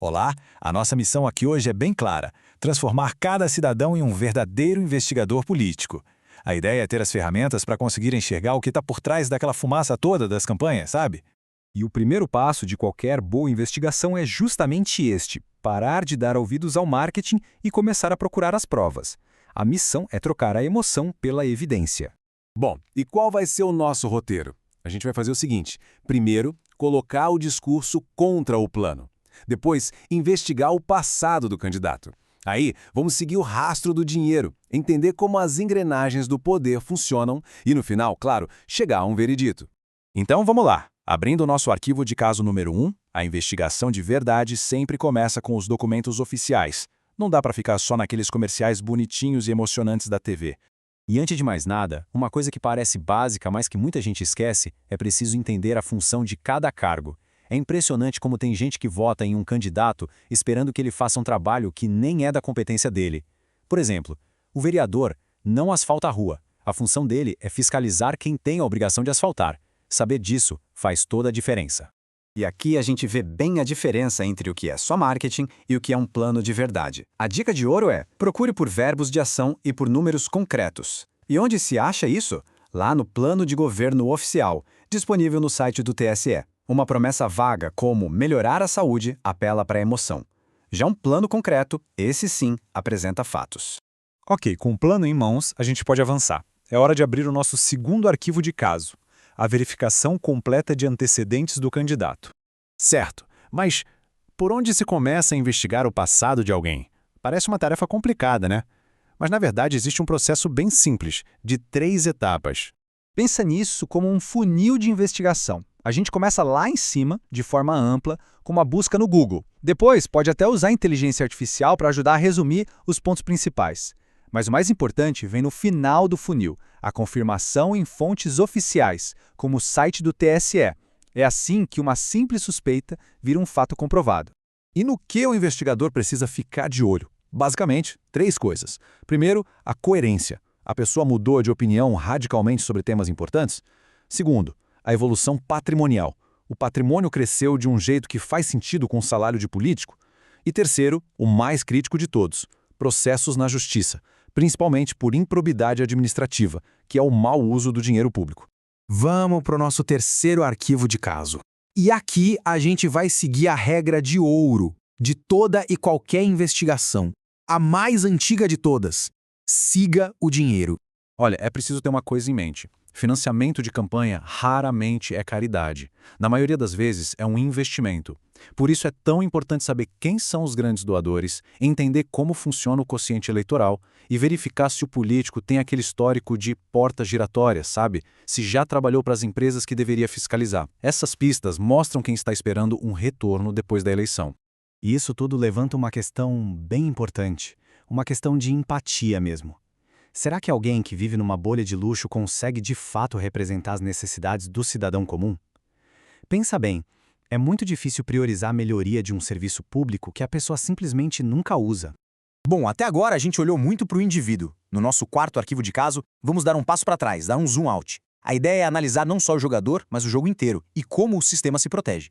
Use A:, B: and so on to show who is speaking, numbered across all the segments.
A: Olá, a nossa missão aqui hoje é bem clara: transformar cada cidadão em um verdadeiro investigador político. A ideia é ter as ferramentas para conseguir enxergar o que está por trás daquela fumaça toda das campanhas, sabe?
B: E o primeiro passo de qualquer boa investigação é justamente este: parar de dar ouvidos ao marketing e começar a procurar as provas. A missão é trocar a emoção pela evidência.
C: Bom, e qual vai ser o nosso roteiro? A gente vai fazer o seguinte: primeiro, colocar o discurso contra o plano. Depois, investigar o passado do candidato. Aí, vamos seguir o rastro do dinheiro, entender como as engrenagens do poder funcionam e, no final, claro, chegar a um veredito.
A: Então vamos lá. Abrindo o nosso arquivo de caso número 1, a investigação de verdade sempre começa com os documentos oficiais. Não dá para ficar só naqueles comerciais bonitinhos e emocionantes da TV.
B: E antes de mais nada, uma coisa que parece básica, mas que muita gente esquece, é preciso entender a função de cada cargo. É impressionante como tem gente que vota em um candidato esperando que ele faça um trabalho que nem é da competência dele. Por exemplo, o vereador não asfalta a rua. A função dele é fiscalizar quem tem a obrigação de asfaltar. Saber disso faz toda a diferença.
D: E aqui a gente vê bem a diferença entre o que é só marketing e o que é um plano de verdade. A dica de ouro é: procure por verbos de ação e por números concretos. E onde se acha isso? Lá no Plano de Governo Oficial, disponível no site do TSE. Uma promessa vaga como melhorar a saúde apela para a emoção. Já um plano concreto, esse sim, apresenta fatos.
B: Ok, com o plano em mãos, a gente pode avançar. É hora de abrir o nosso segundo arquivo de caso: a verificação completa de antecedentes do candidato.
A: Certo, mas por onde se começa a investigar o passado de alguém? Parece uma tarefa complicada, né? Mas na verdade existe um processo bem simples, de 3 etapas.
E: Pensa nisso como um funil de investigação. A gente começa lá em cima, de forma ampla, com uma busca no Google. Depois, pode até usar a inteligência artificial para ajudar a resumir os pontos principais. Mas o mais importante vem no final do funil, a confirmação em fontes oficiais, como o site do TSE. É assim que uma simples suspeita vira um fato comprovado.
A: E no que o investigador precisa ficar de olho? Basicamente, 3 coisas. Primeiro, a coerência. A pessoa mudou de opinião radicalmente sobre temas importantes? Segundo, a evolução patrimonial. O patrimônio cresceu de um jeito que faz sentido com o salário de político? E terceiro, o mais crítico de todos: processos na justiça, principalmente por improbidade administrativa, que é o mau uso do dinheiro público.
F: Vamos para o nosso terceiro arquivo de caso. E aqui a gente vai seguir a regra de ouro de toda e qualquer investigação. A mais antiga de todas: siga o dinheiro.
A: Olha, é preciso ter uma coisa em mente. Financiamento de campanha raramente é caridade. Na maioria das vezes, é um investimento. Por isso é tão importante saber quem são os grandes doadores, entender como funciona o quociente eleitoral e verificar se o político tem aquele histórico de porta giratória, sabe? Se já trabalhou para as empresas que deveria fiscalizar. Essas pistas mostram quem está esperando um retorno depois da eleição.
B: E isso tudo levanta uma questão bem importante, uma questão de empatia mesmo. Será que alguém que vive numa bolha de luxo consegue de fato representar as necessidades do cidadão comum? Pensa bem, é muito difícil priorizar a melhoria de um serviço público que a pessoa simplesmente nunca usa.
F: Bom, até agora a gente olhou muito para o indivíduo. No nosso quarto arquivo de caso, vamos dar um passo para trás, dar um zoom out. A ideia é analisar não só o jogador, mas o jogo inteiro e como o sistema se protege.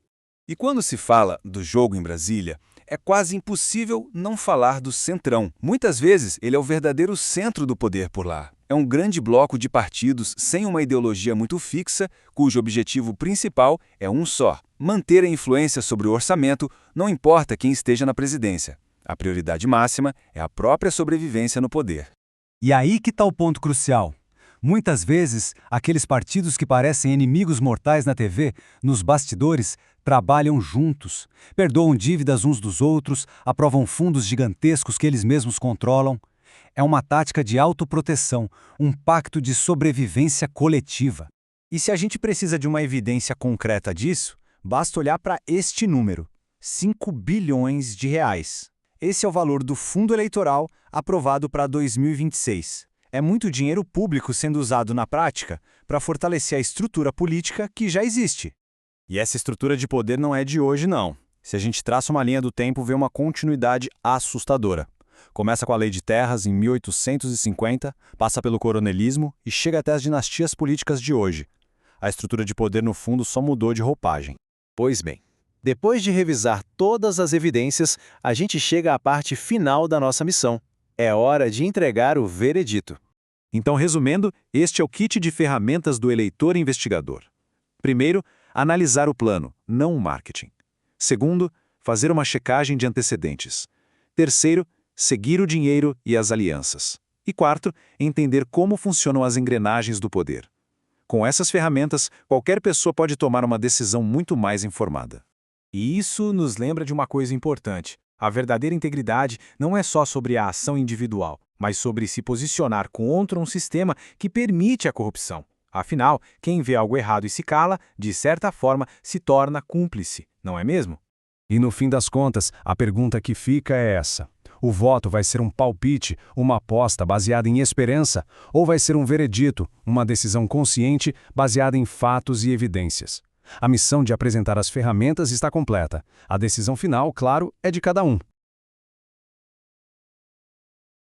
C: E quando se fala do jogo em Brasília, é quase impossível não falar do Centrão. Muitas vezes, ele é o verdadeiro centro do poder por lá. É um grande bloco de partidos sem uma ideologia muito fixa, cujo objetivo principal é um só: manter a influência sobre o orçamento, não importa quem esteja na presidência. A prioridade máxima é a própria sobrevivência no poder.
B: E aí que está o ponto crucial. Muitas vezes, aqueles partidos que parecem inimigos mortais na TV, nos bastidores, trabalham juntos, perdoam dívidas uns dos outros, aprovam fundos gigantescos que eles mesmos controlam. É uma tática de autoproteção, um pacto de sobrevivência coletiva. E se a gente precisa de uma evidência concreta disso, basta olhar para este número: 5 bilhões de reais. Esse é o valor do fundo eleitoral aprovado para 2026. É muito dinheiro público sendo usado na prática para fortalecer a estrutura política que já existe.
A: E essa estrutura de poder não é de hoje, não. Se a gente traça uma linha do tempo, vê uma continuidade assustadora. Começa com a Lei de Terras, em 1850, passa pelo coronelismo e chega até as dinastias políticas de hoje. A estrutura de poder, no fundo, só mudou de roupagem.
C: Pois bem,
G: Depois de revisar todas as evidências, a gente chega à parte final da nossa missão. É hora de entregar o veredito.
C: Então, resumindo, este é o kit de ferramentas do eleitor investigador. Primeiro, analisar o plano, não o marketing. Segundo, fazer uma checagem de antecedentes. Terceiro, seguir o dinheiro e as alianças. E quarto, entender como funcionam as engrenagens do poder. Com essas ferramentas, qualquer pessoa pode tomar uma decisão muito mais informada.
E: E isso nos lembra de uma coisa importante. A verdadeira integridade não é só sobre a ação individual, mas sobre se posicionar contra um sistema que permite a corrupção. Afinal, quem vê algo errado e se cala, de certa forma, se torna cúmplice, não é mesmo?
A: E no fim das contas, a pergunta que fica é essa. O voto vai ser um palpite, uma aposta baseada em esperança, ou vai ser um veredito, uma decisão consciente baseada em fatos e evidências? A missão de apresentar as ferramentas está completa. A decisão final, claro, é de cada um.